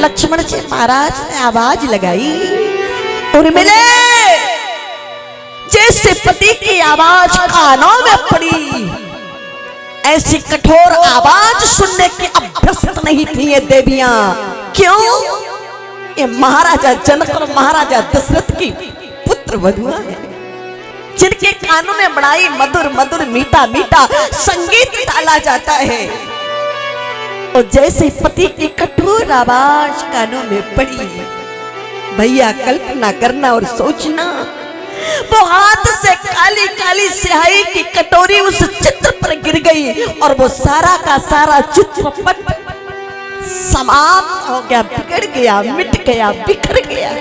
लक्ष्मण जी महाराज ने आवाज लगाई, उर्मिले। जैसे पति की आवाज कानों में पड़ी, ऐसी कठोर आवाज सुनने की अभ्यस्त नहीं थी ये देवियां। क्यों? ये महाराजा जनक और महाराजा दशरथ की पुत्र वधुआ है, जिनके कानों में बड़ाई मधुर मधुर मीठा मीठा संगीत डाला जाता है। और जैसे पति की कठोर आवाज कानों में पड़ी, भैया कल्पना करना और सोचना, वो हाथ से काली काली स्याही की कटोरी उस चित्र पर गिर गई और वो सारा का सारा चित्रपट समाप्त हो गया, बिगड़ गया, मिट गया, बिखर गया।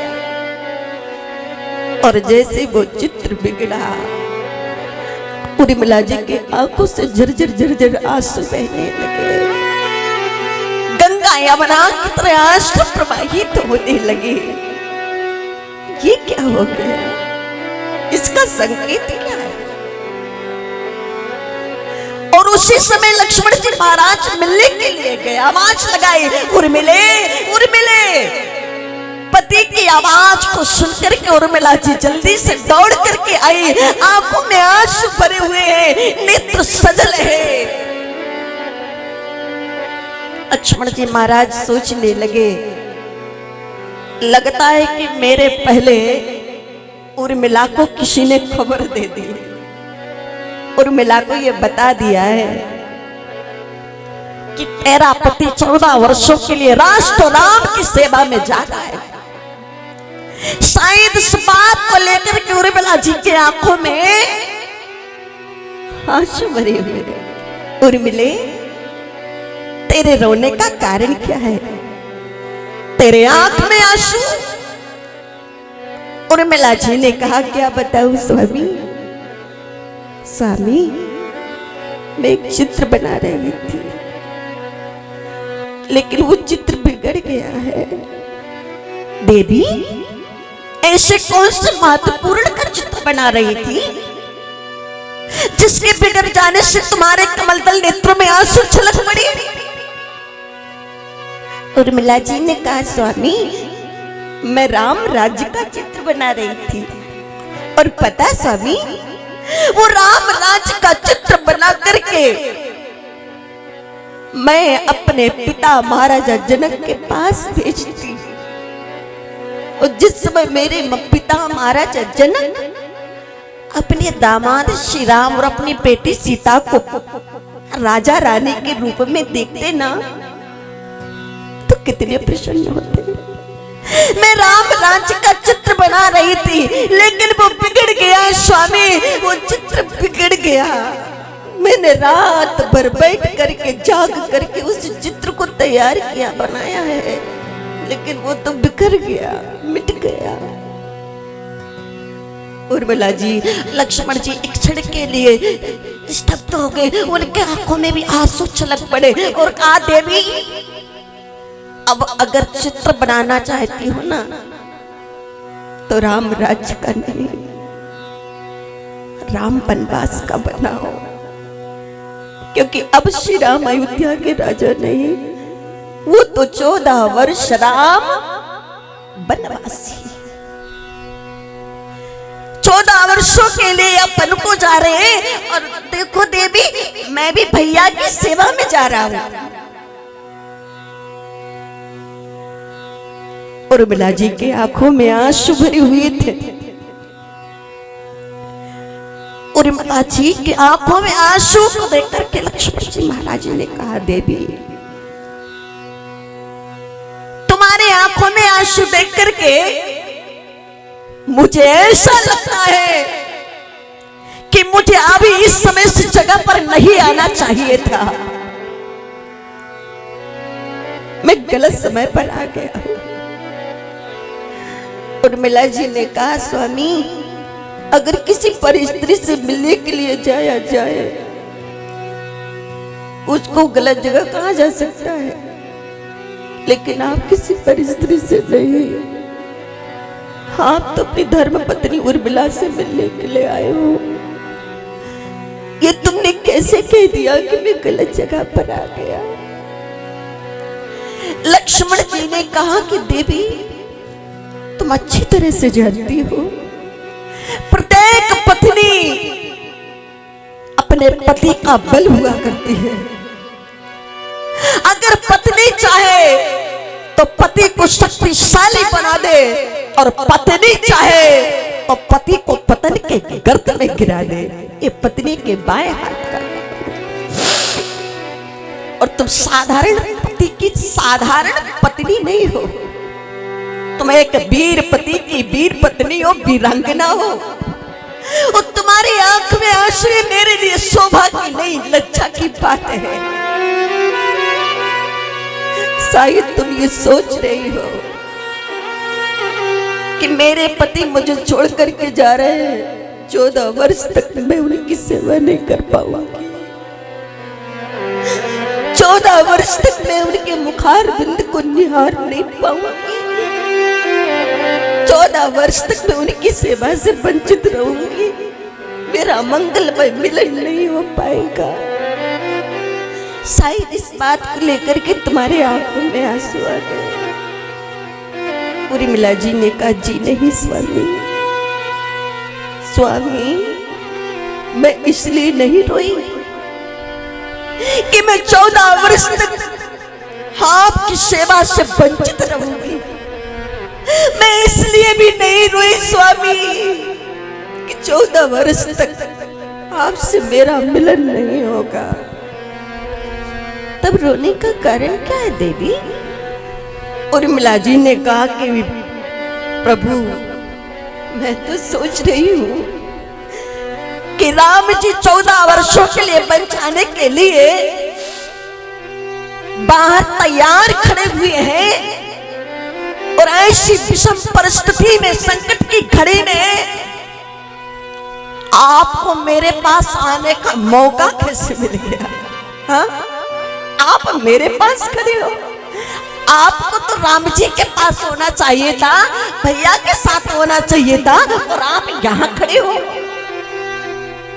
और जैसे वो चित्र बिगड़ा, उर्मिला जी के आंखों से झरझर झरझर आंसू बहने लगे, गंगा यमुना की तरह आंसू प्रवाहित होने लगे। ये क्या हो गया? इसका संकेत क्या है? और उसी समय लक्ष्मण जी महाराज मिलने के लिए गए, आवाज लगाई, उर्मिले उर्मिले। पति की आवाज को सुनकर के उर्मिला जी जल्दी से दौड़ करके आई, आंखों में आंसू भरे हुए हैं, नेत्र सजल है। लक्ष्मण जी महाराज सोचने लगे, लगता है कि मेरे पहले उर्मिला को किसी ने खबर दे दी, उर्मिला को ये बता दिया है कि तेरा पति 14 वर्षों के लिए राष्ट्र राम की सेवा में जा रहा है। शायद इस बात को लेकर के उर्मिला जी की आंखों में आंसू भरे हुए। उर्मिले, तेरे रोने का कारण क्या है? तेरे आंख में आंसू? उर्मिला जी ने कहा, क्या बताऊं स्वामी, स्वामी मैं एक चित्र बना रही थी, लेकिन वो चित्र बिगड़ गया है। देवी, ऐसे कौन से महत्वपूर्ण का चित्र बना रही थी जिसके बिगड़ जाने से तुम्हारे कमलदल नेत्रों में आंसू छलक पड़ी? उर्मिला जी ने कहा, स्वामी मैं राम राज्य का चित्र बना रही थी, और पता स्वामी, वो राम राज्य का चित्र बना करके मैं अपने पिता महाराजा जनक के पास भेजती। और जिस समय मेरे पिता महाराजा जनक अपने दामाद श्री राम और अपनी बेटी सीता को राजा रानी के रूप में देखते ना, तो कितने प्रसन्न होते। मैं राम राज्य का चित्र बना रही थी, लेकिन वो बिगड़ गया स्वामी, वो चित्र बिगड़ गया। मैंने रात भर बैठ करके जाग करके उस चित्र को तैयार किया, बनाया है, लेकिन वो तो बिखर गया, मिट गया। उर्मिला जी, लक्ष्मण जी एक क्षण के लिए स्तब्ध हो गए, उनके आंखों में भी आंसू छलक पड़े और कहा, देवी अब अगर चित्र बनाना चाहती हो ना, तो राम राज्य का नहीं, राम वनवास का बनाओ, क्योंकि अब श्री राम अयोध्या के राजा नहीं, वो तो 14 वर्ष राम वनवासी। 14 वर्षों के लिए अपन को जा रहे हैं। और देखो देवी, मैं भी भैया की सेवा में जा रहा हूं। उर्मिला जी के आंखों में आंसू भरे हुए थे। उर्मिला जी की आंखों में आंसू को देखकर के लक्ष्मण जी महाराज ने कहा, देवी तुम्हारे आंखों में आंसू देख करके मुझे ऐसा लगता है कि मुझे अभी इस समय इस जगह पर नहीं आना चाहिए था। मैं गलत समय पर आ गया। उर्मिला जी ने कहा, स्वामी अगर किसी परिस्त्री से मिलने के लिए जाया जाए, उसको गलत जगह कहा जा सकता है, लेकिन आप किसी परिस्त्री से नहीं, आप तो अपनी धर्म पत्नी उर्मिला से मिलने के लिए आए हो। ये तुमने कैसे कह दिया कि मैं गलत जगह पर आ गया? लक्ष्मण जी ने कहा कि देवी तुम अच्छी तरह से जानती हो, प्रत्येक पत्नी अपने पति का बल हुआ करती है। अगर पत्नी चाहे तो पति को शक्तिशाली बना दे, और पत्नी चाहे तो पति को पतन के गर्त में गिरा दे। ये पत्नी के बाएं हाथ का। और तुम साधारण पति की साधारण पत्नी नहीं हो, तुम एक वीर पति की वीर पत्नी हो, वीरांगना हो। और तुम्हारी आंख में आंसू मेरे लिए शोभा की नहीं, लज्जा की बात है। शायद तुम ये सोच रही हो कि मेरे पति मुझे छोड़ करके जा रहे हैं, 14 वर्ष तक मैं उनकी सेवा नहीं कर पाऊंगी, 14 वर्ष तक मैं उनके मुखार बिंद को निहार नहीं पाऊंगी, 14 वर्ष तक मैं उनकी सेवा से वंचित रहूंगी, मेरा मंगलमय मिलन नहीं हो पाएगा। शायद इस बात को लेकर के तुम्हारे आंखों में आंसू आ गए। उर्मिला जी ने कहा, जी नहीं स्वामी, स्वामी मैं इसलिए नहीं रोई कि मैं 14 वर्ष तक आपकी सेवा से वंचित रहूंगी। मैं इसलिए भी नहीं रोई स्वामी कि 14 वर्ष तक आपसे मेरा मिलन नहीं होगा। तब रोने का कारण क्या है देवी? उर्मिला जी ने कहा कि प्रभु मैं तो सोच रही हूं कि राम जी 14 वर्षों के लिए वन जाने के लिए बाहर तैयार खड़े हुए हैं, और ऐसी विषम परिस्थिति में, संकट की घड़ी में आपको मेरे पास आने का मौका कैसे मिल गया? हाँ, आप मेरे पास खड़े हो। आपको तो राम जी के पास होना चाहिए था, भैया के साथ होना चाहिए था, और आप यहाँ खड़े हो।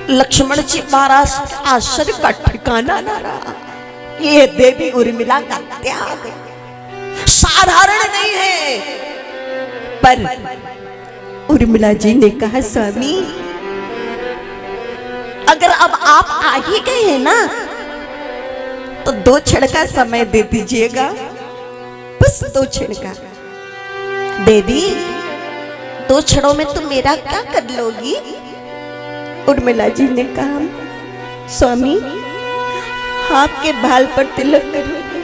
लक्ष्मण जी महाराज आश्चर्य का ठिकाना न रहा। ये देवी उर्मिला का त्याग साधारण नहीं है। पर उर्मिला जी ने कहा, स्वामी अगर अब आप आ ही गए हैं ना, तो 2 क्षण का समय दे दीजिएगा, बस 2 क्षण का। देवी 2 क्षणों में तुम मेरा क्या कर लोगी? उर्मिला जी ने कहा, स्वामी आपके बाल पर तिलक करूंगी,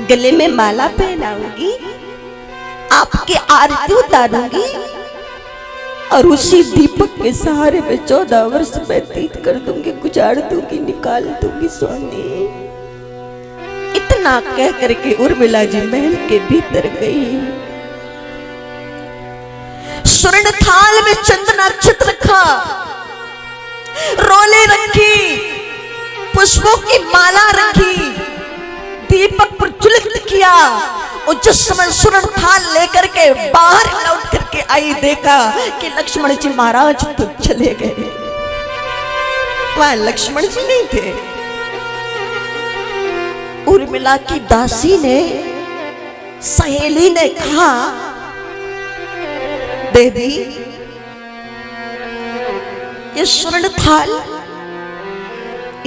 गले में माला पहनाऊंगी, आपकी आरती उतारूंगी, और उसी दीपक के सहारे में 14 वर्ष व्यतीत कर दूंगी, गुजार दूंगी, निकाल दूंगी स्वामी। इतना कह करके उर्मिला जी महल के भीतर गई। स्वर्ण थाल में चंदन अक्षत रखा, रोले रखी, पुष्पों की माला रखी, दीपक प्रज्वलित किया। और जिस समय स्वर्ण थाल लेकर के बाहर लौट करके आई, देखा कि लक्ष्मण जी महाराज तो चले गए, वहां लक्ष्मण जी नहीं थे। उर्मिला की दासी ने, सहेली ने कहा, देवी ये स्वर्ण थाल,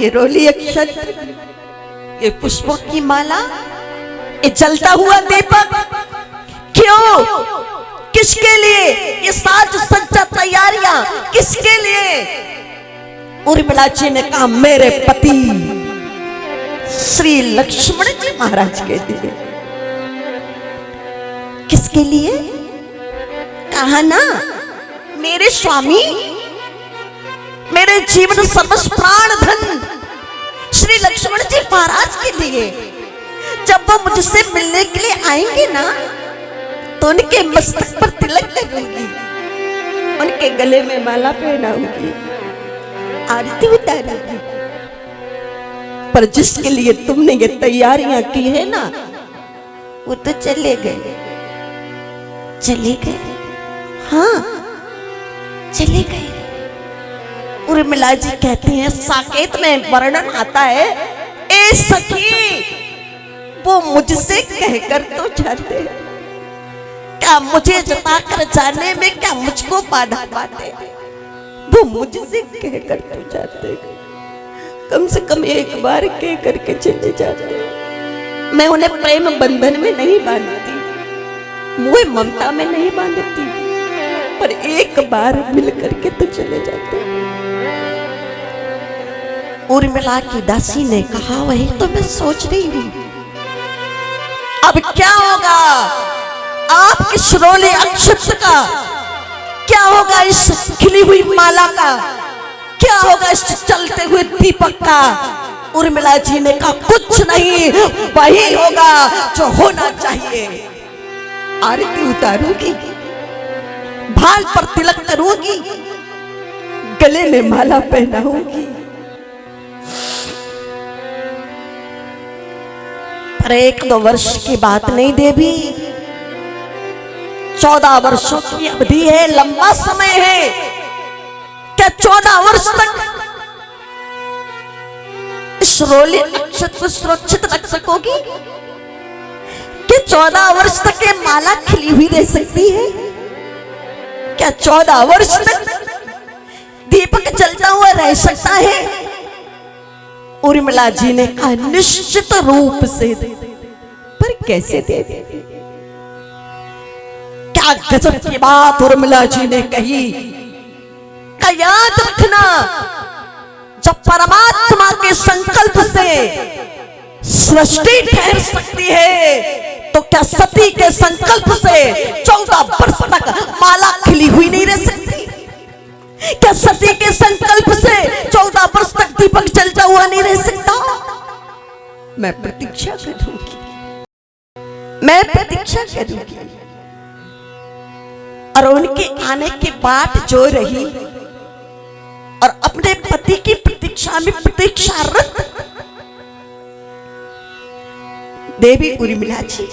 ये रोली अक्षत, ये पुष्पों की माला, ये जलता हुआ दीपक, क्यों, किसके लिए? ये साज सज्जा तैयारियां किसके लिए? उर्मिला जी ने कहा, मेरे पति श्री लक्ष्मण जी महाराज के लिए। किसके लिए? कहा ना, मेरे स्वामी, मेरे जीवन सर्वस्व प्राण धन श्री लक्ष्मण जी महाराज के लिए। जब वो मुझसे मिलने के लिए आएंगे ना, तो उनके मस्तक पर तिलक करूंगी, उनके गले में माला पहनाऊंगी, आरती उतारूंगी। पर जिसके लिए तुमने ये तैयारियां की है ना, वो तो चले गए, चले गए, हाँ चले गए। उर्मिला जी कहते हैं, साकेत में वर्णन आता है, ए सखी वो मुझसे कहकर तो जाते, क्या मुझे जताकर जाने में क्या मुझको बाधा पाते, वो मुझसे कहकर तो जाते, कम से कम एक बार कह करके चले जाते। मैं उन्हें प्रेम बंधन में नहीं बांधती, मुझे ममता में नहीं बांधती, पर एक बार मिल करके तो चले जाते। उर्मिला की दासी ने कहा, वही तो मैं सोच रही हूं, अब क्या होगा आपकी शिरोले अक्षत का, क्या होगा इस खिली हुई माला का, क्या होगा इस चलते हुए दीपक का। उर्मिला जी ने कहा, कुछ नहीं, वही होगा जो होना चाहिए। आरती उतारूंगी, भाल पर तिलक करूंगी, गले में माला पहनाऊंगी, पर 1-2 वर्ष की बात नहीं देवी, 14 वर्षों की अवधि है, लंबा समय है। क्या 14 वर्ष तक इस रोले अक्षत को सुरक्षित रख सकोगी? क्या 14 वर्ष तक ये माला खिली हुई रह सकती है? क्या 14 वर्ष तक दीपक जलता हुआ रह सकता है? उर्मिला जी ने कहा, निश्चित रूप से, पर कैसे दे दे? क्या गजब की बात उर्मिला जी ने कही। का याद रखना, जब परमात्मा के संकल्प से सृष्टि ठहर सकती है, तो क्या सती के संकल्प से 14 वर्ष तक माला खिली हुई नहीं रह सकती? क्या सती के संकल्प से 14 वर्ष तक दीपक जलता हुआ नहीं रह सकता? मैं प्रतीक्षा करूंगी, मैं प्रतीक्षा करूंगी। और उनके आने की बाट जो रही और अपने पति की प्रतीक्षा में प्रतीक्षारत देवी उर्मिला जी